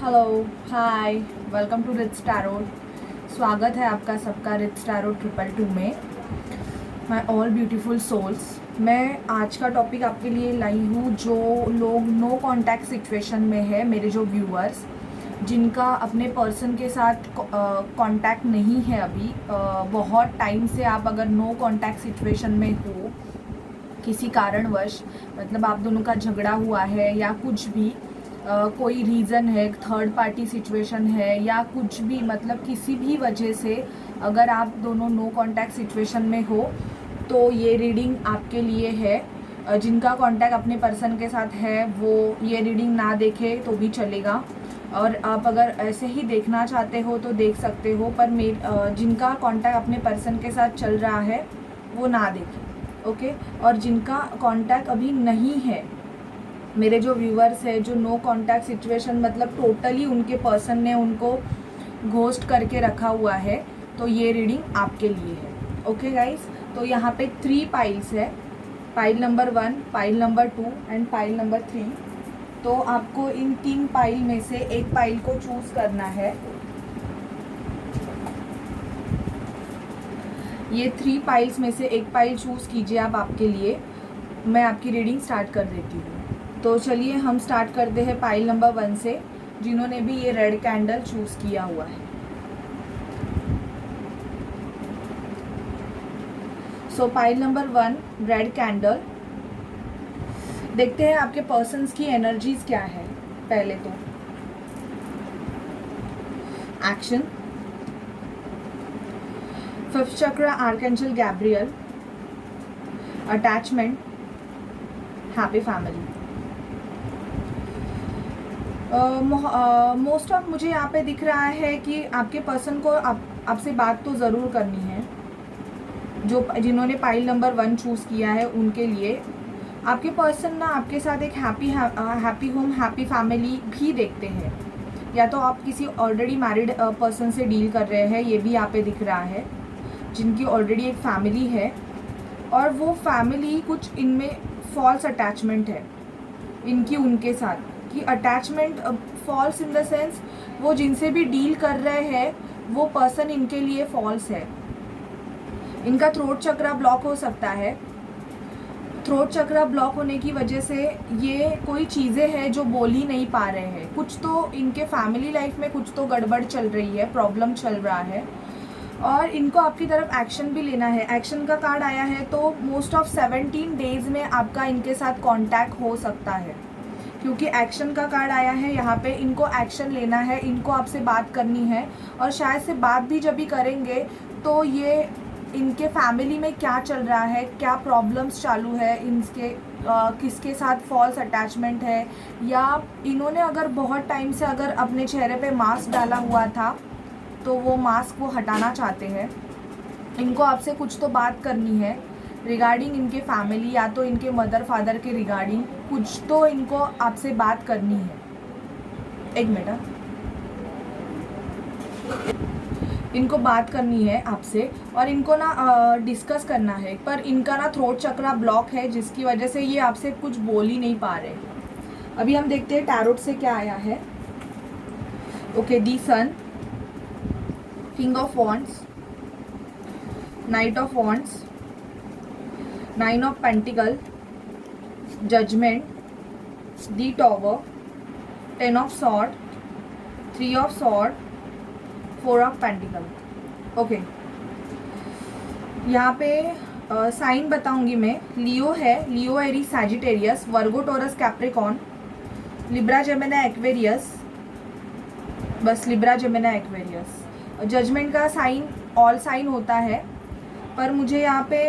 Hello, hi, welcome to Rich Tarot. स्वागत है आपका सबका रिच टैरोट 222 में। माय ऑल ब्यूटीफुल सोल्स, मैं आज का टॉपिक आपके लिए लाई हूँ। जो लोग नो कांटेक्ट सिचुएशन में है, मेरे जो व्यूअर्स जिनका अपने पर्सन के साथ कांटेक्ट नहीं है अभी, बहुत टाइम से आप अगर नो कांटेक्ट सिचुएशन में हो किसी कारणवश, मतलब आप दोनों का झगड़ा हुआ है या कुछ भी, कोई रीज़न है, थर्ड पार्टी सिचुएशन है या कुछ भी, मतलब किसी भी वजह से अगर आप दोनों नो कांटेक्ट सिचुएशन में हो तो ये रीडिंग आपके लिए है। जिनका कांटेक्ट अपने पर्सन के साथ है वो ये रीडिंग ना देखे तो भी चलेगा, और आप अगर ऐसे ही देखना चाहते हो तो देख सकते हो, पर जिनका कांटेक्ट अपने पर्सन के साथ चल रहा है वो ना देखें, ओके। और जिनका कांटेक्ट अभी नहीं है, मेरे जो व्यूअर्स है जो नो कांटेक्ट सिचुएशन, मतलब टोटली उनके पर्सन ने उनको घोस्ट करके रखा हुआ है, तो ये रीडिंग आपके लिए है, ओके गाइस। तो यहाँ पे 3 पाइल्स है, pile number 1, pile number 2 and pile number 3। तो आपको इन 3 पाइल में से एक पाइल को चूज करना है। ये 3 पाइल्स में से एक पाइल चूज कीजिए आप आपके लिए। मैं आपकी रीडिंग स्टार्ट कर देती हूँ। तो चलिए हम स्टार्ट करते हैं पाइल नंबर 1 से, जिन्होंने भी ये रेड कैंडल चूज किया हुआ है। सो पाइल नंबर 1, रेड कैंडल। देखते हैं आपके पर्सन्स की एनर्जीज क्या है। पहले तो एक्शन, 5th चक्र archangel Gabriel, attachment, happy family. Most of मुझे यहाँ पे दिख रहा है कि आपके पर्सन को आपसे बात तो ज़रूर करनी है। जिन्होंने पाइल नंबर 1 चूज़ किया है उनके लिए आपके पर्सन ना आपके साथ एक हैप्पी होम, हैप्पी फैमिली भी देखते हैं। या तो आप किसी ऑलरेडी मैरिड पर्सन से डील कर रहे हैं, ये भी यहाँ पे दिख रहा है, जिनकी ऑलरेडी एक फैमिली है, और वो फैमिली कुछ इनमें फॉल्स अटैचमेंट है इनकी उनके साथ, कि attachment falls in the sense वो जिनसे भी डील कर रहे हैं वो पर्सन इनके लिए फॉल्स है। इनका थ्रोट चक्रा ब्लॉक हो सकता है। थ्रोट चक्रा ब्लॉक होने की वजह से ये कोई चीज़ें हैं जो बोल ही नहीं पा रहे हैं। कुछ तो इनके फैमिली लाइफ में कुछ तो गड़बड़ चल रही है, प्रॉब्लम चल रहा है, और इनको आपकी तरफ एक्शन भी लेना है। एक्शन का कार्ड आया है, तो मोस्ट ऑफ 17 डेज में आपका इनके साथ कांटेक्ट हो सकता है, क्योंकि एक्शन का कार्ड आया है यहाँ पे। इनको एक्शन लेना है, इनको आपसे बात करनी है, और शायद से बात भी जब भी करेंगे तो ये इनके फैमिली में क्या चल रहा है, क्या प्रॉब्लम्स चालू है इनके, किसके साथ फॉल्स अटैचमेंट है, या इन्होंने अगर बहुत टाइम से अगर अपने चेहरे पे मास्क डाला हुआ था तो वो मास्क वो हटाना चाहते हैं। इनको आपसे कुछ तो बात करनी है रिगार्डिंग इनके फैमिली, या तो इनके मदर फादर के रिगार्डिंग कुछ तो इनको आपसे बात करनी है। एक मिनट, इनको बात करनी है आपसे, और इनको ना डिस्कस करना है, पर इनका ना थ्रोट चक्रा ब्लॉक है, जिसकी वजह से ये आपसे कुछ बोल ही नहीं पा रहे। अभी हम देखते हैं टैरोट से क्या आया है। Okay, the sun, king of wands, knight of wands, 9 of pentacle, judgement, the tower, 10 of sword, 3 of sword, 4 of pentacle. Okay, यहाँ पे साइन बताऊंगी मैं। लियो है, Leo Aries Sagittarius, Virgo Taurus Capricorn, Libra Gemini Aquarius, बस Libra Gemini Aquarius. Judgement का sign all sign होता है, पर मुझे यहाँ पे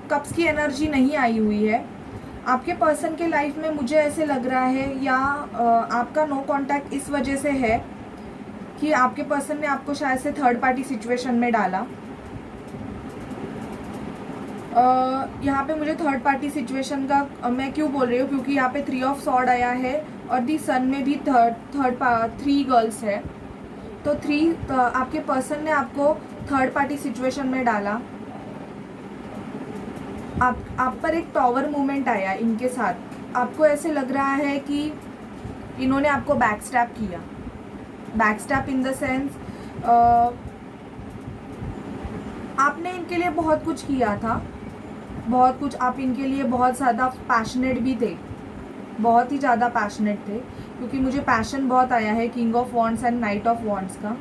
कप्स की एनर्जी नहीं आई हुई है। आपके पर्सन के लाइफ में मुझे ऐसे लग रहा है, या आपका नो कांटेक्ट इस वजह से है कि आपके पर्सन ने आपको शायद से थर्ड पार्टी सिचुएशन में डाला। यहाँ पे मुझे थर्ड पार्टी सिचुएशन का मैं क्यों बोल रही हूँ, क्योंकि यहाँ पे 3 ऑफ सॉर्ड आया है, और दी सन में भी 3 गर्ल्स है, तो 3 आपके पर्सन ने आपको थर्ड पार्टी सिचुएशन में डाला। आप पर एक टॉवर मूवमेंट आया इनके साथ। आपको ऐसे लग रहा है कि इन्होंने आपको बैक स्टैप किया, back step in the sense आपने इनके लिए बहुत कुछ किया था, बहुत कुछ, आप इनके लिए बहुत ज़्यादा पैशनेट भी थे, बहुत ही ज़्यादा पैशनेट थे, क्योंकि मुझे पैशन बहुत आया है king of wands and night of wands का।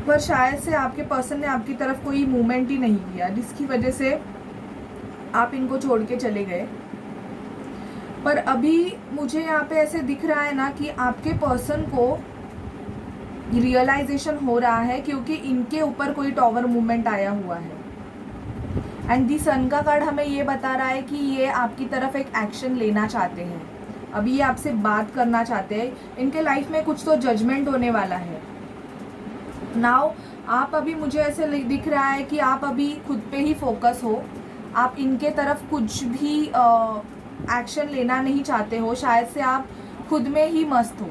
पर शायद से आपके पर्सन ने आपकी तरफ कोई मूवमेंट ही नहीं किया, जिसकी वजह से आप इनको छोड़ के चले गए। पर अभी मुझे यहाँ पे ऐसे दिख रहा है ना कि आपके पर्सन को रियलाइजेशन हो रहा है, क्योंकि इनके ऊपर कोई टॉवर मूवमेंट आया हुआ है। एंड दी सन का कार्ड हमें ये बता रहा है कि ये आपकी तरफ एक एक्शन लेना चाहते हैं, अभी ये आपसे बात करना चाहते हैं, इनके लाइफ में कुछ तो जजमेंट होने वाला है। नाउ आप अभी, मुझे ऐसे दिख रहा है कि आप अभी खुद पे ही फोकस हो, आप इनके तरफ कुछ भी एक्शन लेना नहीं चाहते हो, शायद से आप खुद में ही मस्त हो,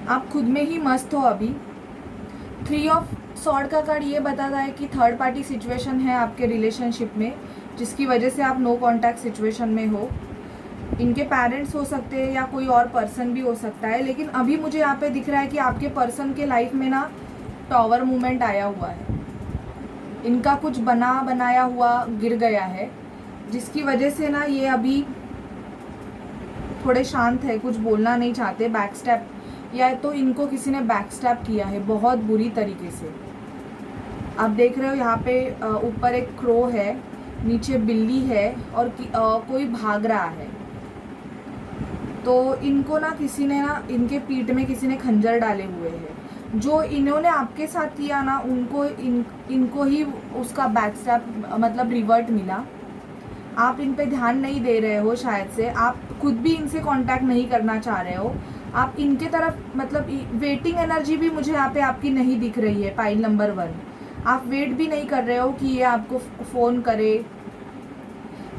आप खुद में ही मस्त हो अभी। 3 ऑफ सॉर्ड का कार्ड ये बताता है कि थर्ड पार्टी सिचुएशन है आपके रिलेशनशिप में, जिसकी वजह से आप नो कॉन्टैक्ट सिचुएशन में हो। इनके पेरेंट्स हो सकते हैं या कोई और पर्सन भी हो सकता है, लेकिन अभी मुझे यहाँ पे दिख रहा है कि आपके पर्सन के लाइफ में ना टॉवर मूवमेंट आया हुआ है, इनका कुछ बना बनाया हुआ गिर गया है, जिसकी वजह से ना ये अभी थोड़े शांत है, कुछ बोलना नहीं चाहते। बैक स्टेप, या तो इनको किसी ने बैक स्टेप किया है बहुत बुरी तरीके से। आप देख रहे हो यहाँ पे ऊपर एक क्रो है, नीचे बिल्ली है और कोई भाग रहा है। तो इनको ना किसी ने ना, इनके पीठ में किसी ने खंजर डाले हुए हैं। जो इन्होंने आपके साथ किया ना, इनको ही उसका बैक स्टेप मतलब रिवर्ट मिला। आप इन पे ध्यान नहीं दे रहे हो, शायद से आप खुद भी इनसे कांटेक्ट नहीं करना चाह रहे हो। आप इनके तरफ मतलब वेटिंग एनर्जी भी मुझे यहाँ पे आपकी नहीं दिख रही है। पाइल नंबर 1, आप वेट भी नहीं कर रहे हो कि ये आपको फ़ोन करे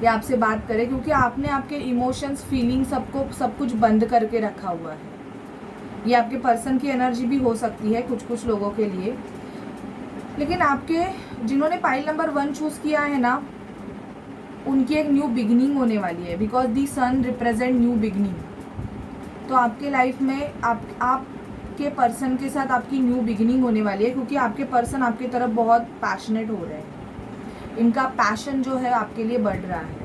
या आपसे बात करे, क्योंकि आपने आपके इमोशंस, फीलिंग सब कुछ बंद करके रखा हुआ है। ये आपके पर्सन की एनर्जी भी हो सकती है कुछ लोगों के लिए। लेकिन आपके जिन्होंने पाइल नंबर 1 चूज़ किया है ना, उनकी एक न्यू बिगनिंग होने वाली है, because the sun represent new beginning. तो आपके लाइफ में आपके पर्सन के साथ आपकी न्यू बिगिनिंग होने वाली है, क्योंकि आपके पर्सन आपकी तरफ बहुत पैशनेट हो रहे हैं, इनका पैशन जो है आपके लिए बढ़ रहा है।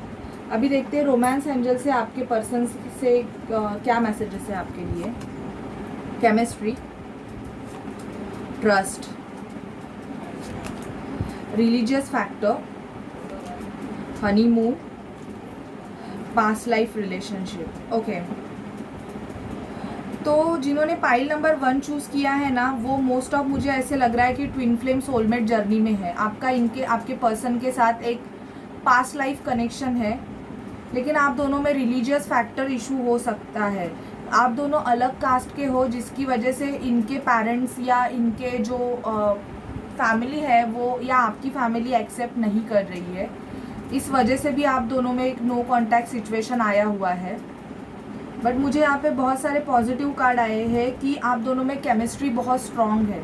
अभी देखते हैं रोमांस एंजल से आपके पर्सन से क्या मैसेजेस है आपके लिए। Chemistry, trust, religious factor, honeymoon, past life relationship. Okay, तो जिन्होंने पाइल नंबर 1 चूज़ किया है ना, वो मोस्ट ऑफ मुझे ऐसे लग रहा है कि ट्विन फ्लेम सोलमेट जर्नी में है। आपके पर्सन के साथ एक पास्ट लाइफ कनेक्शन है, लेकिन आप दोनों में रिलीजियस फैक्टर इशू हो सकता है। आप दोनों अलग कास्ट के हो, जिसकी वजह से इनके पेरेंट्स या इनके जो फैमिली है वो, या आपकी फैमिली एक्सेप्ट नहीं कर रही है। इस वजह से भी आप दोनों में एक नो कॉन्टैक्ट सिचुएशन आया हुआ है। बट मुझे यहाँ पे बहुत सारे पॉजिटिव कार्ड आए हैं कि आप दोनों में केमिस्ट्री बहुत स्ट्रॉन्ग है,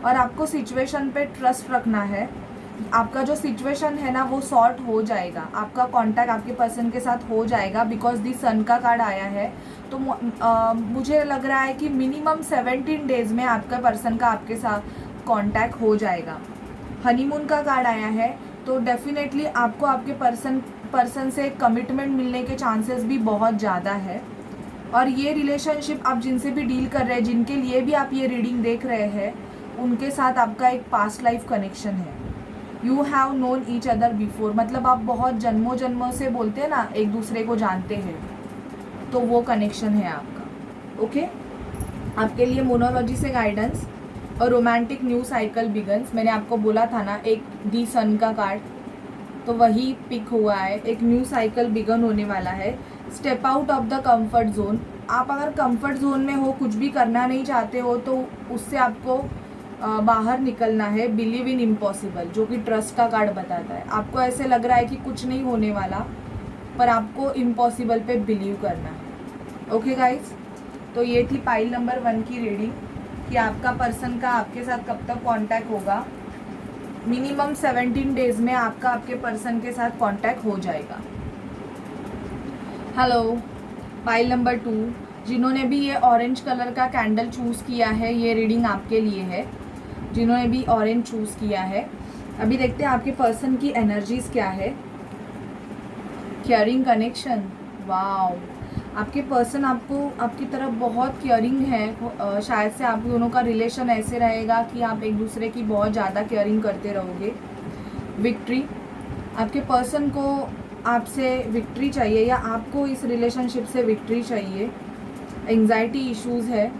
और आपको सिचुएशन पे ट्रस्ट रखना है। आपका जो सिचुएशन है ना, वो सॉर्ट हो जाएगा, आपका कांटेक्ट आपके पर्सन के साथ हो जाएगा, बिकॉज दी सन का कार्ड आया है। तो मुझे लग रहा है कि मिनिमम 17 डेज़ में आपका पर्सन का आपके साथ कांटेक्ट हो जाएगा। हनीमून का कार्ड आया है, तो डेफिनेटली आपको आपके पर्सन से कमिटमेंट मिलने के चांसेस भी बहुत ज़्यादा है। और ये रिलेशनशिप आप जिनसे भी डील कर रहे हैं, जिनके लिए भी आप ये रीडिंग देख रहे हैं, उनके साथ आपका एक पास्ट लाइफ कनेक्शन है। You have known each other before, मतलब आप बहुत जन्मों से बोलते हैं ना, एक दूसरे को जानते हैं, तो वो कनेक्शन है आपका। ओके, आपके लिए मोनोलॉजी से गाइडेंस और रोमांटिक न्यू साइकिल बिगन्स। मैंने आपको बोला था ना, एक दी सन का कार्ड, तो वही पिक हुआ है। एक न्यू साइकिल बिगन होने वाला है। Step out of the comfort zone. आप अगर कंफर्ट जोन में हो, कुछ भी करना नहीं चाहते हो, तो उससे आपको बाहर निकलना है। बिलीव इन इम्पॉसिबल, जो कि ट्रस्ट का कार्ड बताता है। आपको ऐसे लग रहा है कि कुछ नहीं होने वाला, पर आपको इम्पॉसिबल पे बिलीव करना है। ओके गाइज, तो ये थी पाइल नंबर 1 की रीडिंग कि आपका पर्सन का आपके साथ कब तक कांटेक्ट होगा। मिनिमम 17 डेज़ में आपका आपके पर्सन के साथ कांटेक्ट हो जाएगा। हेलो, पाइल नंबर 2, जिन्होंने भी ये ऑरेंज कलर का कैंडल चूज़ किया है, ये रीडिंग आपके लिए है। जिन्होंने भी ऑरेंज चूज़ किया है, अभी देखते हैं आपके पर्सन की एनर्जीज़ क्या है। केयरिंग कनेक्शन, वाओ, आपके पर्सन आपको आपकी तरफ बहुत केयरिंग है। शायद से आप दोनों का रिलेशन ऐसे रहेगा कि आप एक दूसरे की बहुत ज़्यादा केयरिंग करते रहोगे। विक्ट्री, आपके पर्सन को आपसे विक्ट्री चाहिए या आपको इस रिलेशनशिप से विक्ट्री चाहिए। एंग्जाइटी इश्यूज़ है,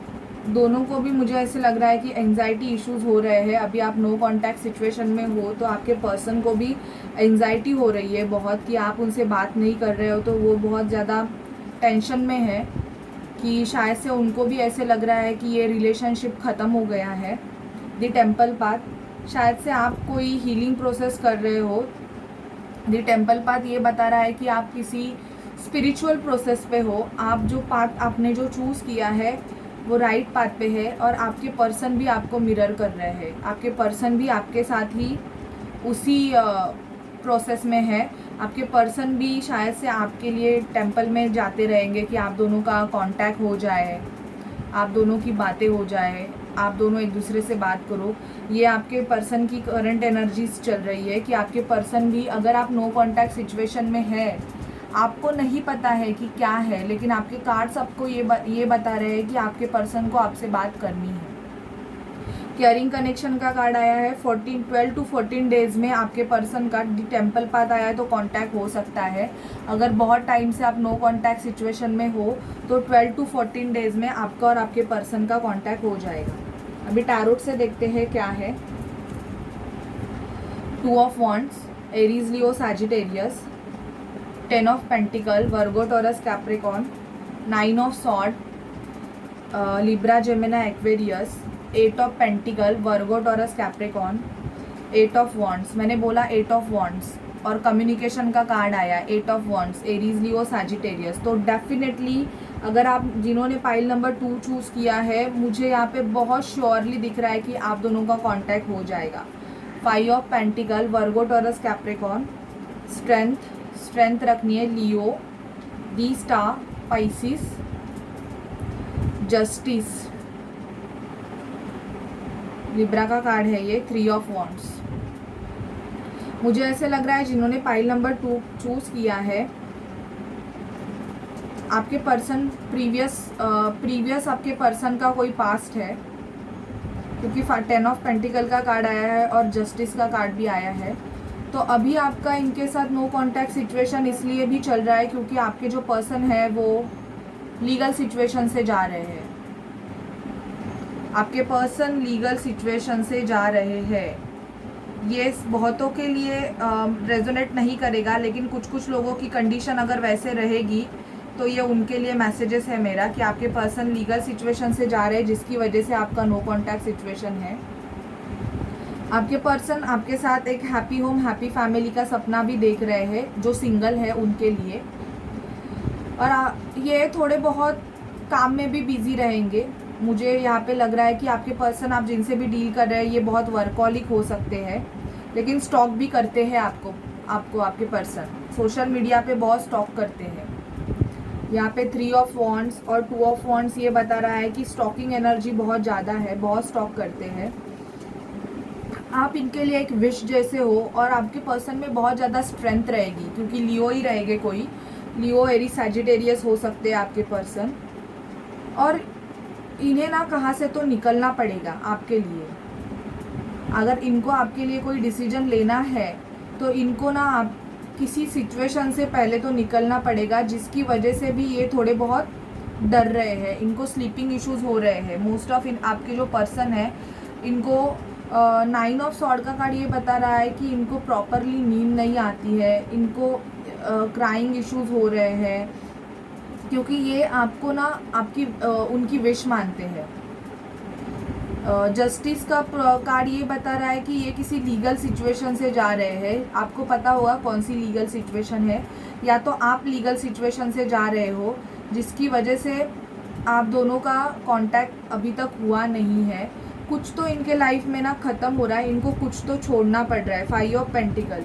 दोनों को भी मुझे ऐसे लग रहा है कि एंग्जाइटी इश्यूज़ हो रहे हैं। अभी आप नो कांटेक्ट सिचुएशन में हो तो आपके पर्सन को भी एंग्जाइटी हो रही है बहुत कि आप उनसे बात नहीं कर रहे हो, तो वो बहुत ज़्यादा टेंशन में है कि शायद से उनको भी ऐसे लग रहा है कि ये रिलेशनशिप ख़त्म हो गया है। द टेम्पल पाथ, शायद से आप कोई हीलिंग प्रोसेस कर रहे हो। द टेम्पल पाथ ये बता रहा है कि आप किसी स्पिरिचुअल प्रोसेस पे हो। आप जो पाथ आपने जो चूज़ किया है वो राइट पाथ पे है और आपके पर्सन भी आपको मिरर कर रहे हैं। आपके पर्सन भी आपके साथ ही उसी प्रोसेस में है। आपके पर्सन भी शायद से आपके लिए टेंपल में जाते रहेंगे कि आप दोनों का कांटेक्ट हो जाए, आप दोनों की बातें हो जाए, आप दोनों एक दूसरे से बात करो। ये आपके पर्सन की करंट एनर्जीज चल रही है कि आपके पर्सन भी, अगर आप नो कांटेक्ट सिचुएशन में है, आपको नहीं पता है कि क्या है, लेकिन आपके कार्ड्स आपको ये बता रहे हैं कि आपके पर्सन को आपसे बात करनी है। केयरिंग कनेक्शन का कार्ड आया है। 12 to 14 डेज़ में आपके पर्सन का टेम्पल पाथ आया है तो कांटेक्ट हो सकता है। अगर बहुत टाइम से आप नो कांटेक्ट सिचुएशन में हो तो 12 to 14 डेज़ में आपका और आपके पर्सन का कांटेक्ट हो जाएगा। अभी टैरोट से देखते हैं क्या है। 2 of wands, Aries, Leo, Sagittarius. 10 of pentacle, Virgo, taurus, Capricorn. 9 of sword, Libra, Gemini, Aquarius. 8 of pentacle, Virgo, taurus, Capricorn. 8 of wands, मैंने बोला 8 ऑफ वॉन्ड्स, और कम्युनिकेशन का कार्ड आया 8 of wands, Aries, Leo, Sagittarius. तो definitely अगर आप जिन्होंने pile number 2 choose किया है, मुझे यहाँ पे बहुत श्योरली दिख रहा है कि आप दोनों का कॉन्टैक्ट हो जाएगा। 5 of pentacle, Virgo, taurus, Capricorn. Strength रखनी है, लियो, दी स्टार, पाइसिस। जस्टिस, लिब्रा का कार्ड है ये। 3 ऑफ वॉन्ड्स, मुझे ऐसे लग रहा है जिन्होंने पाइल नंबर 2 चूज़ किया है, आपके पर्सन प्रीवियस आपके पर्सन का कोई पास्ट है, क्योंकि 10 ऑफ पेंटिकल का कार्ड आया है और जस्टिस का कार्ड भी आया है। तो अभी आपका इनके साथ नो कांटेक्ट सिचुएशन इसलिए भी चल रहा है क्योंकि आपके जो पर्सन है वो लीगल सिचुएशन से जा रहे हैं। आपके पर्सन लीगल सिचुएशन से जा रहे हैं। ये बहुतों के लिए रेजोनेट नहीं करेगा, लेकिन कुछ लोगों की कंडीशन अगर वैसे रहेगी तो ये उनके लिए मैसेजेस है मेरा कि आपके पर्सन लीगल सिचुएशन से जा रहे हैं, जिसकी वजह से आपका नो कांटेक्ट सिचुएशन है। आपके पर्सन आपके साथ एक हैप्पी होम, हैप्पी फैमिली का सपना भी देख रहे हैं, जो सिंगल है उनके लिए। और ये थोड़े बहुत काम में भी बिजी रहेंगे। मुझे यहाँ पे लग रहा है कि आपके पर्सन, आप जिनसे भी डील कर रहे हैं, ये बहुत वर्कहॉलिक हो सकते हैं, लेकिन स्टॉक भी करते हैं आपको आपके पर्सन सोशल मीडिया पे बहुत स्टॉक करते हैं। यहाँ पे 3 ऑफ वॉन्ड्स और 2 ऑफ वॉन्ड्स ये बता रहा है कि स्टॉकिंग एनर्जी बहुत ज़्यादा है, बहुत स्टॉक करते हैं। आप इनके लिए एक विश जैसे हो और आपके पर्सन में बहुत ज़्यादा स्ट्रेंथ रहेगी, क्योंकि लियो ही रहेंगे, कोई लियो, एरीज, सैजिटेरियस हो सकते हैं आपके पर्सन। और इन्हें ना कहाँ से तो निकलना पड़ेगा आपके लिए। अगर इनको आपके लिए कोई डिसीजन लेना है तो इनको ना आप किसी सिचुएशन से पहले तो निकलना पड़ेगा, जिसकी वजह से भी ये थोड़े बहुत डर रहे हैं। इनको स्लीपिंग इश्यूज हो रहे हैं। मोस्ट ऑफ आपके जो पर्सन है, इनको 9 ऑफ सॉर्ड का कार्ड ये बता रहा है कि इनको प्रॉपरली नींद नहीं आती है, इनको क्राइंग इश्यूज हो रहे हैं, क्योंकि ये आपको ना आपकी उनकी विश मानते हैं। जस्टिस का कार्ड ये बता रहा है कि ये किसी लीगल सिचुएशन से जा रहे हैं। आपको पता होगा कौन सी लीगल सिचुएशन है, या तो आप लीगल सिचुएशन से जा रहे हो जिसकी वजह से आप दोनों का कांटेक्ट अभी तक हुआ नहीं है। कुछ तो इनके लाइफ में ना ख़त्म हो रहा है, इनको कुछ तो छोड़ना पड़ रहा है। 5 ऑफ पेंटिकल,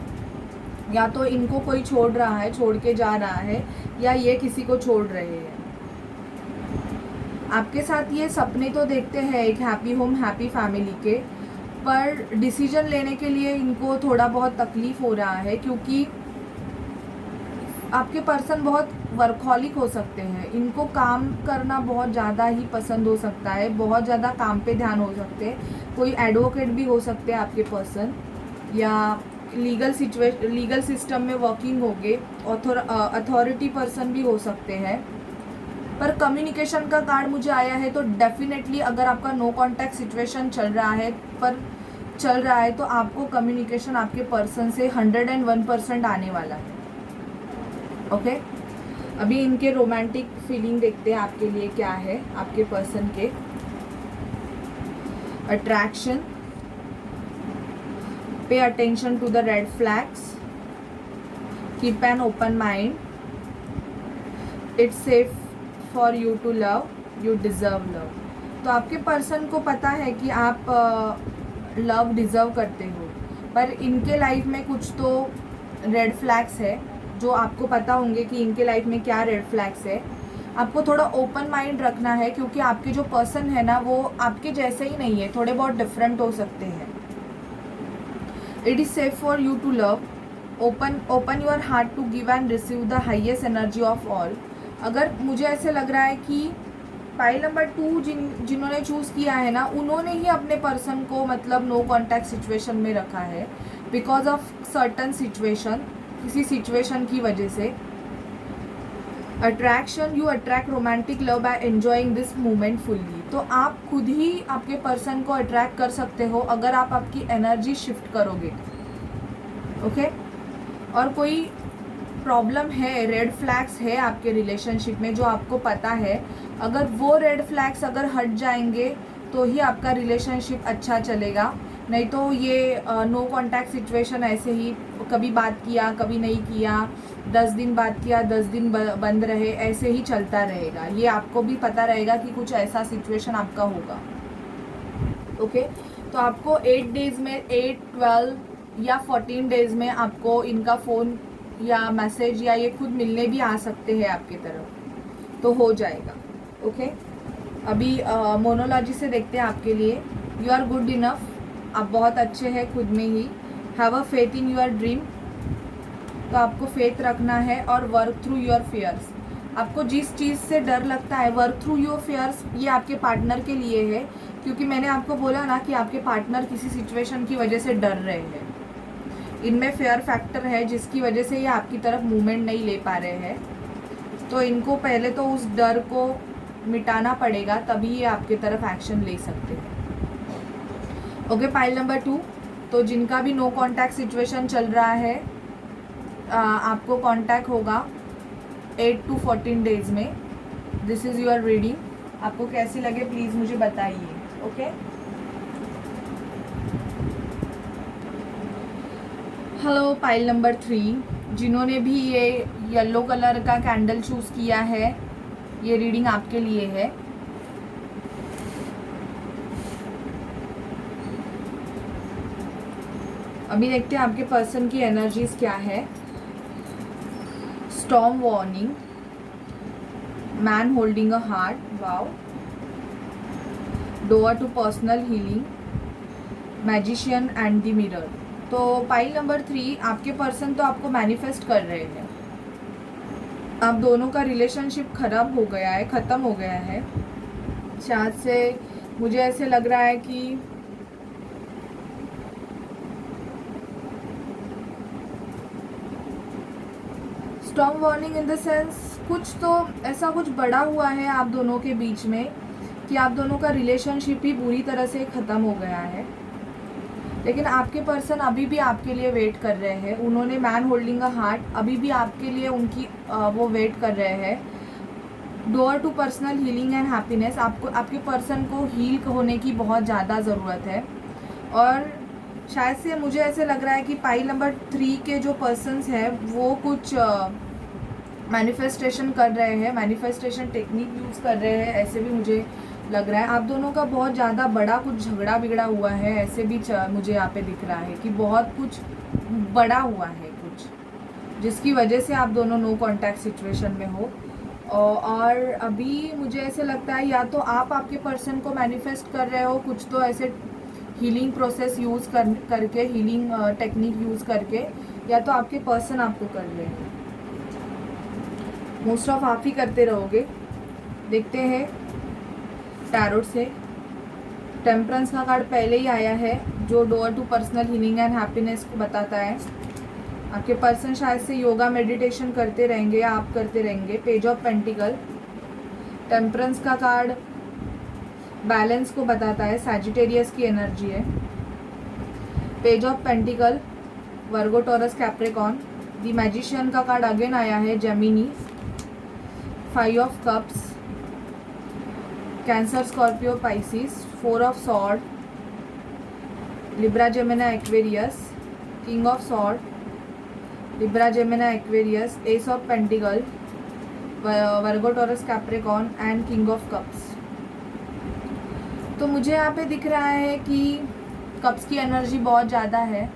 या तो इनको कोई छोड़ रहा है, छोड़ के जा रहा है, या ये किसी को छोड़ रहे हैं। आपके साथ ये सपने तो देखते हैं एक हैप्पी होम हैप्पी फैमिली के, पर डिसीजन लेने के लिए इनको थोड़ा बहुत तकलीफ़ हो रहा है, क्योंकि आपके पर्सन बहुत वर्कहॉलिक हो सकते हैं। इनको काम करना बहुत ज़्यादा ही पसंद हो सकता है, बहुत ज़्यादा काम पे ध्यान हो सकते हैं। कोई एडवोकेट भी हो सकते हैं आपके पर्सन, या लीगल सिस्टम में वर्किंग होंगे, अथॉरिटी पर्सन भी हो सकते हैं। पर कम्युनिकेशन का कार्ड मुझे आया है, तो डेफिनेटली अगर आपका नो कांटेक्ट सिचुएशन चल रहा है तो आपको कम्युनिकेशन आपके पर्सन से 101% आने वाला है। ओके, अभी इनके रोमांटिक फीलिंग देखते हैं आपके लिए क्या है, आपके पर्सन के। Attraction, pay attention to the red flags, keep an open mind, it's safe for you to love, you deserve love. तो आपके पर्सन को पता है कि आप लव डिज़र्व करते हो, पर इनके लाइफ में कुछ तो रेड फ्लैग्स है जो आपको पता होंगे कि इनके लाइफ में क्या रेड फ्लैग्स है। आपको थोड़ा ओपन माइंड रखना है, क्योंकि आपके जो पर्सन है ना वो आपके जैसे ही नहीं है, थोड़े बहुत डिफरेंट हो सकते हैं। It is safe for you to love, open your heart to give and receive the highest energy of all. अगर मुझे ऐसे लग रहा है कि पाइल नंबर 2 जिन्होंने चूज़ किया है ना, उन्होंने ही अपने पर्सन को मतलब नो कॉन्टैक्ट सिचुएशन में रखा है बिकॉज ऑफ सर्टन सिचुएशन, किसी सिचुएशन की वजह से। Attraction, you attract romantic love by enjoying this moment fully. तो आप खुद ही आपके पर्सन को अट्रैक्ट कर सकते हो अगर आप आपकी एनर्जी शिफ्ट करोगे। ओके, और कोई प्रॉब्लम है, रेड फ्लैग्स है आपके रिलेशनशिप में जो आपको पता है, अगर वो रेड फ्लैग्स अगर हट जाएंगे तो ही आपका रिलेशनशिप अच्छा चलेगा। नहीं तो ये नो कांटेक्ट सिचुएशन ऐसे ही कभी बात किया कभी नहीं किया, 10 दिन बात किया 10 दिन बंद रहे, ऐसे ही चलता रहेगा। ये आपको भी पता रहेगा कि कुछ ऐसा सिचुएशन आपका होगा। ओके, तो आपको 8 डेज़ में, 8, 12 या 14 डेज़ में आपको इनका फ़ोन या मैसेज या ये खुद मिलने भी आ सकते हैं आपकी तरफ, तो हो जाएगा। ओके, अभी मोनोलॉजी से देखते हैं आपके लिए। यू आर गुड इनफ, आप बहुत अच्छे हैं खुद में ही। Have a faith in your dream, तो आपको फेथ रखना है। और वर्क थ्रू योर फियर्स, आपको जिस चीज़ से डर लगता है, वर्क थ्रू योर फियर्स, ये आपके पार्टनर के लिए है, क्योंकि मैंने आपको बोला ना कि आपके पार्टनर किसी सिचुएशन की वजह से डर रहे हैं। इनमें फेयर फैक्टर है जिसकी वजह से ये आपकी तरफ मूवमेंट नहीं ले पा रहे हैं, तो इनको पहले तो उस डर को मिटाना पड़ेगा, तभी ये आपकी तरफ एक्शन ले सकते हैं। ओके, पाइल नंबर 2, तो जिनका भी नो कांटेक्ट सिचुएशन चल रहा है, आपको कांटेक्ट होगा 8 to 14 डेज़ में। दिस इज़ योर रीडिंग, आपको कैसी लगे प्लीज़ मुझे बताइए। ओके, हेलो पाइल नंबर 3, जिन्होंने भी ये येलो कलर का कैंडल चूज़ किया है, ये रीडिंग आपके लिए है। अभी देखते हैं आपके पर्सन की एनर्जीज क्या है। Storm warning, man holding a heart, wow, door to personal healing, magician and the mirror. तो पाइल नंबर 3, आपके पर्सन तो आपको मैनिफेस्ट कर रहे हैं। आप दोनों का रिलेशनशिप खराब हो गया है, ख़त्म हो गया है। शायद से मुझे ऐसे लग रहा है कि storm warning in the sense कुछ तो ऐसा कुछ बड़ा हुआ है आप दोनों के बीच में कि आप दोनों का रिलेशनशिप ही बुरी तरह से ख़त्म हो गया है। लेकिन आपके पर्सन अभी भी आपके लिए वेट कर रहे हैं। उन्होंने मैन होल्डिंग अ हार्ट, अभी भी आपके लिए उनकी वो वेट कर रहे हैं। Door to personal healing and happiness, आपको आपके पर्सन को हील होने की बहुत ज़्यादा ज़रूरत है। और शायद से मुझे ऐसे लग रहा है कि पाइल नंबर 3 के जो पर्सन्स हैं वो कुछ मैनिफेस्टेशन कर रहे हैं, मैनिफेस्टेशन टेक्निक यूज़ कर रहे हैं, ऐसे भी मुझे लग रहा है। आप दोनों का बहुत ज़्यादा बड़ा कुछ झगड़ा बिगड़ा हुआ है, ऐसे भी मुझे यहाँ पे दिख रहा है कि बहुत कुछ बड़ा हुआ है कुछ। जिसकी वजह से आप दोनों नो कांटेक्ट सिचुएशन में हो। और अभी मुझे ऐसे लगता है या तो आप आपके पर्सन को मैनिफेस्ट कर रहे हो कुछ तो ऐसे हीलिंग प्रोसेस यूज़ करके, हीलिंग टेक्निक यूज़ करके, या तो आपके पर्सन आपको कर रहे हैं। मोस्ट ऑफ आप ही करते रहोगे। देखते हैं टैरोट से। टेम्परेंस का कार्ड पहले ही आया है जो door to personal healing and happiness को बताता है। आपके पर्सन शायद से योगा मेडिटेशन करते रहेंगे या आप करते रहेंगे। Page of pentacle. टेम्परेंस का कार्ड बैलेंस को बताता है, सैजिटेरियस की एनर्जी है। Page of pentacle Virgo taurus Capricorn. The magician का कार्ड अगेन आया है, Gemini. 5 of cups cancer Scorpio Pisces. 4 of sword Libra Gemini Aquarius. King of sword Libra Gemini Aquarius. S of pentacle Virgo taurus Capricorn and king of cups. तो मुझे यहाँ पे दिख रहा है कि कप्स की एनर्जी बहुत ज़्यादा है,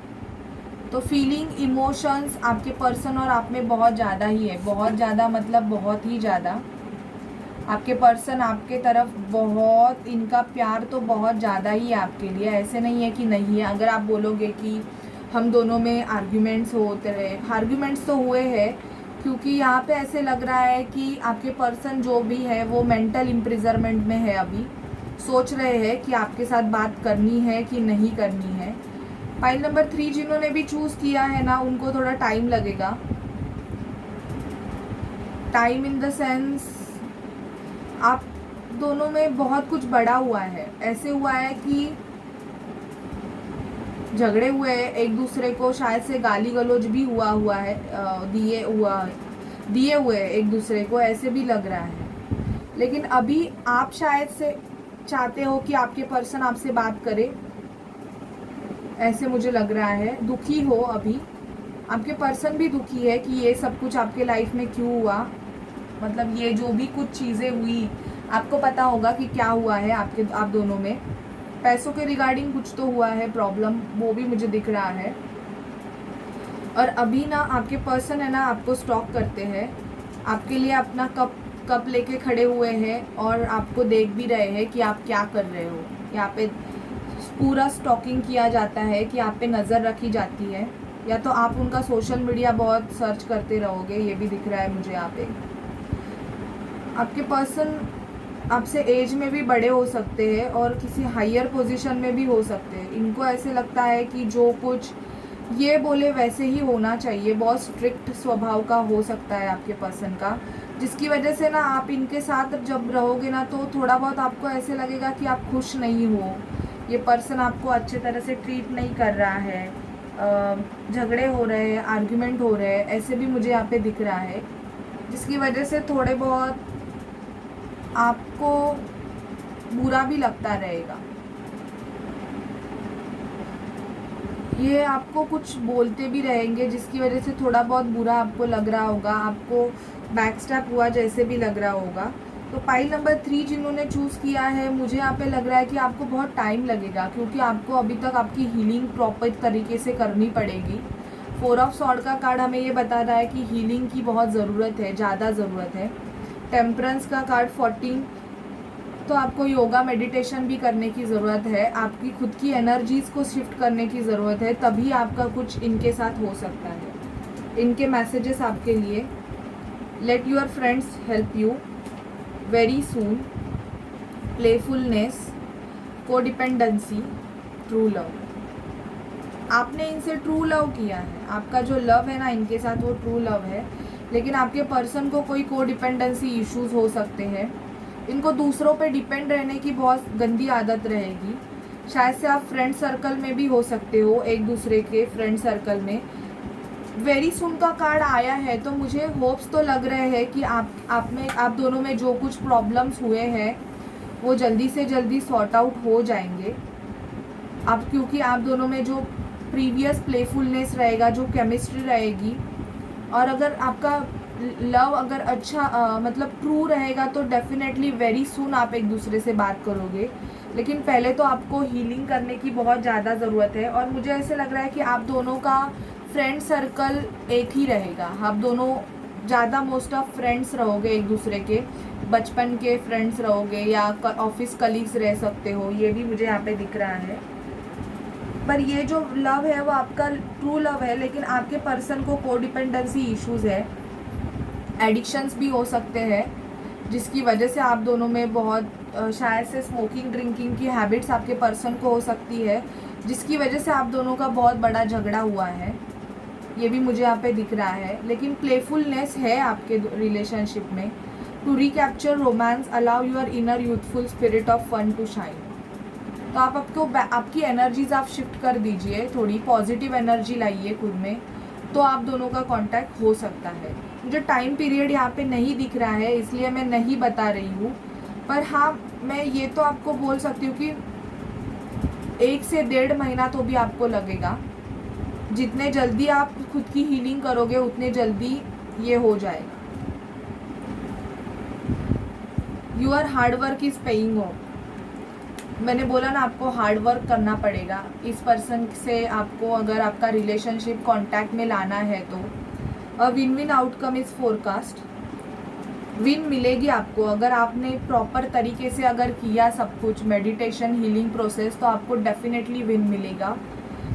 तो फीलिंग इमोशंस आपके पर्सन और आप में बहुत ज़्यादा ही है। बहुत ज़्यादा मतलब बहुत ही ज़्यादा। आपके पर्सन आपके तरफ बहुत, इनका प्यार तो बहुत ज़्यादा ही है आपके लिए, ऐसे नहीं है कि नहीं है। अगर आप बोलोगे कि हम दोनों में आर्ग्यूमेंट्स होते रहे, आर्ग्यूमेंट्स तो हुए हैं, क्योंकि यहाँ पे ऐसे लग रहा है कि आपके पर्सन जो भी है वो मेंटल इम्प्रिजरमेंट में है। अभी सोच रहे हैं कि आपके साथ बात करनी है कि नहीं करनी है। पाइल नंबर 3 जिन्होंने भी चूज़ किया है ना, उनको थोड़ा टाइम लगेगा। टाइम इन द सेंस आप दोनों में बहुत कुछ बड़ा हुआ है। ऐसे हुआ है कि झगड़े हुए हैं एक दूसरे को, शायद से गाली गलौज भी हुआ है, दिए हुए एक दूसरे को, ऐसे भी लग रहा है। लेकिन अभी आप शायद से चाहते हो कि आपके पर्सन आपसे बात करे, ऐसे मुझे लग रहा है। दुखी हो अभी, आपके पर्सन भी दुखी है कि ये सब कुछ आपके लाइफ में क्यों हुआ। मतलब ये जो भी कुछ चीज़ें हुई, आपको पता होगा कि क्या हुआ है आप दोनों में। पैसों के रिगार्डिंग कुछ तो हुआ है प्रॉब्लम, वो भी मुझे दिख रहा है। और अभी ना आपके पर्सन है ना आपको स्टॉक करते हैं, आपके लिए अपना कप लेके खड़े हुए हैं और आपको देख भी रहे हैं कि आप क्या कर रहे हो। यहाँ पे पूरा स्टॉकिंग किया जाता है कि आप पे नज़र रखी जाती है, या तो आप उनका सोशल मीडिया बहुत सर्च करते रहोगे, ये भी दिख रहा है मुझे यहाँ पे। आपके पर्सन आपसे एज में भी बड़े हो सकते हैं और किसी हायर पोजीशन में भी हो सकते हैं। इनको ऐसे लगता है कि जो कुछ ये बोले वैसे ही होना चाहिए। बहुत स्ट्रिक्ट स्वभाव का हो सकता है आपके पर्सन का, जिसकी वजह से ना आप इनके साथ जब रहोगे ना, तो थोड़ा बहुत आपको ऐसे लगेगा कि आप खुश नहीं हो। ये पर्सन आपको अच्छे तरह से ट्रीट नहीं कर रहा है, झगड़े हो रहे हैं, आर्ग्यूमेंट हो रहे हैं, ऐसे भी मुझे यहाँ पे दिख रहा है, जिसकी वजह से थोड़े बहुत आपको बुरा भी लगता रहेगा। ये आपको कुछ बोलते भी रहेंगे, जिसकी वजह से थोड़ा बहुत बुरा आपको लग रहा होगा, आपको बैकस्टैप हुआ जैसे भी लग रहा होगा। तो पाइल नंबर 3 जिन्होंने चूज़ किया है, मुझे यहाँ पे लग रहा है कि आपको बहुत टाइम लगेगा, क्योंकि आपको अभी तक आपकी हीलिंग प्रॉपर तरीके से करनी पड़ेगी। 4 ऑफ सॉर्ड का कार्ड हमें ये बता रहा है कि हीलिंग की बहुत ज़रूरत है, ज़्यादा ज़रूरत है। टेम्परेंस का कार्ड 14, तो आपको योगा मेडिटेशन भी करने की ज़रूरत है, आपकी खुद की एनर्जीज़ को शिफ्ट करने की ज़रूरत है, तभी आपका कुछ इनके साथ हो सकता है। इनके मैसेजेस आपके लिए, let your friends help you very soon, playfulness, codependency, true love. आपने इनसे ट्रू लव किया है, आपका जो लव है ना इनके साथ, वो ट्रू लव है। लेकिन आपके पर्सन को कोई कोडिपेंडेंसी इश्यूज हो सकते हैं, इनको दूसरों पे डिपेंड रहने की बहुत गंदी आदत रहेगी। शायद से आप फ्रेंड सर्कल में भी हो सकते हो, एक दूसरे के फ्रेंड सर्कल में। वेरी सुन का कार्ड आया है, तो मुझे होप्स तो लग रहे हैं कि आप दोनों में जो कुछ प्रॉब्लम्स हुए हैं वो जल्दी से जल्दी सॉर्ट आउट हो जाएंगे। क्योंकि आप दोनों में जो प्रीवियस प्लेफुलनेस रहेगा, जो केमिस्ट्री रहेगी, और अगर आपका लव अगर अच्छा मतलब ट्रू रहेगा, तो डेफिनेटली वेरी सून आप एक दूसरे से बात करोगे। लेकिन पहले तो आपको हीलिंग करने की बहुत ज़्यादा ज़रूरत है, और मुझे ऐसे लग रहा है कि आप दोनों का फ्रेंड सर्कल एक ही रहेगा, आप दोनों ज़्यादा मोस्ट ऑफ फ्रेंड्स रहोगे एक दूसरे के, बचपन के फ्रेंड्स रहोगे या ऑफिस कलीग्स रह सकते हो, ये भी मुझे यहाँ पे दिख रहा है। पर ये जो लव है वो आपका ट्रू लव है, लेकिन आपके पर्सन को कोडिपेंडेंसी इश्यूज है, एडिक्शंस भी हो सकते हैं, जिसकी वजह से आप दोनों में बहुत शायद से स्मोकिंग ड्रिंकिंग की हैबिट्स आपके पर्सन को हो सकती है, जिसकी वजह से आप दोनों का बहुत बड़ा झगड़ा हुआ है, ये भी मुझे यहाँ पे दिख रहा है। लेकिन प्लेफुलनेस है आपके रिलेशनशिप में। To recapture romance allow your inner youthful spirit of fun to shine. तो आप आपकी एनर्जीज आप शिफ्ट कर दीजिए, थोड़ी पॉजिटिव एनर्जी लाइए खुद में, तो आप दोनों का कांटेक्ट हो सकता है। मुझे टाइम पीरियड यहाँ पे नहीं दिख रहा है, इसलिए मैं नहीं बता रही हूँ, पर हाँ मैं ये तो आपको बोल सकती हूँ कि 1 से 1.5 महीना तो भी आपको लगेगा। जितने जल्दी आप खुद की हीलिंग करोगे उतने जल्दी ये हो जाएगा। Your hard work is paying off. मैंने बोला ना, आपको हार्ड वर्क करना पड़ेगा। इस पर्सन से आपको अगर आपका रिलेशनशिप कांटेक्ट में लाना है तो a win win outcome is forecast. Win मिलेगी आपको अगर आपने प्रॉपर तरीके से अगर किया सब कुछ, मेडिटेशन, हीलिंग प्रोसेस, तो आपको डेफिनेटली विन मिलेगा।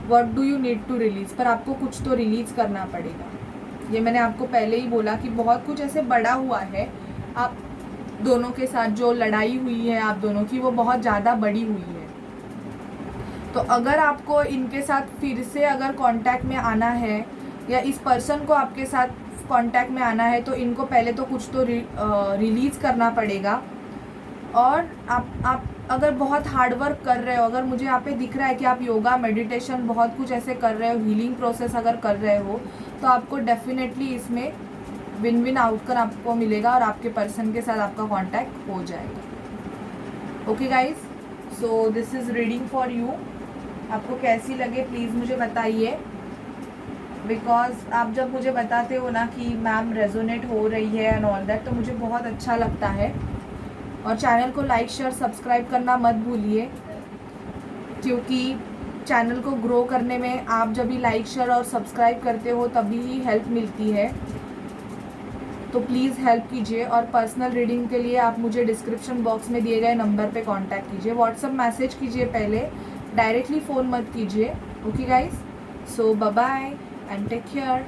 What do you need to release, पर आपको कुछ तो रिलीज़ करना पड़ेगा। ये मैंने आपको पहले ही बोला कि बहुत कुछ ऐसे बड़ा हुआ है आप दोनों के साथ, जो लड़ाई हुई है आप दोनों की वो बहुत ज़्यादा बड़ी हुई है। तो अगर आपको इनके साथ फिर से अगर कांटेक्ट में आना है या इस पर्सन को आपके साथ कांटेक्ट में आना है, तो इनको पहले तो कुछ तो रिलीज़ करना पड़ेगा। और आप अगर बहुत हार्ड वर्क कर रहे हो, अगर मुझे यहाँ पे दिख रहा है कि आप योगा, मेडिटेशन बहुत कुछ ऐसे कर रहे हो, हीलिंग प्रोसेस अगर कर रहे हो, तो आपको डेफिनेटली इसमें विन विन आउटकम आपको मिलेगा और आपके पर्सन के साथ आपका कांटेक्ट हो जाएगा। Okay guys, so this is reading for you. आपको कैसी लगे प्लीज़ मुझे बताइए, बिकॉज आप जब मुझे बताते हो ना कि मैम रेजोनेट हो रही है एंड ऑल दैट, तो मुझे बहुत अच्छा लगता है। और चैनल को लाइक, शेयर, सब्सक्राइब करना मत भूलिए, क्योंकि चैनल को ग्रो करने में आप जब भी लाइक, शेयर और सब्सक्राइब करते हो तभी ही हेल्प मिलती है। तो प्लीज़ हेल्प कीजिए। और पर्सनल रीडिंग के लिए आप मुझे डिस्क्रिप्शन बॉक्स में दिए गए नंबर पे कांटेक्ट कीजिए, व्हाट्सअप मैसेज कीजिए पहले, डायरेक्टली फ़ोन मत कीजिए। Okay guys, so bye bye and take care.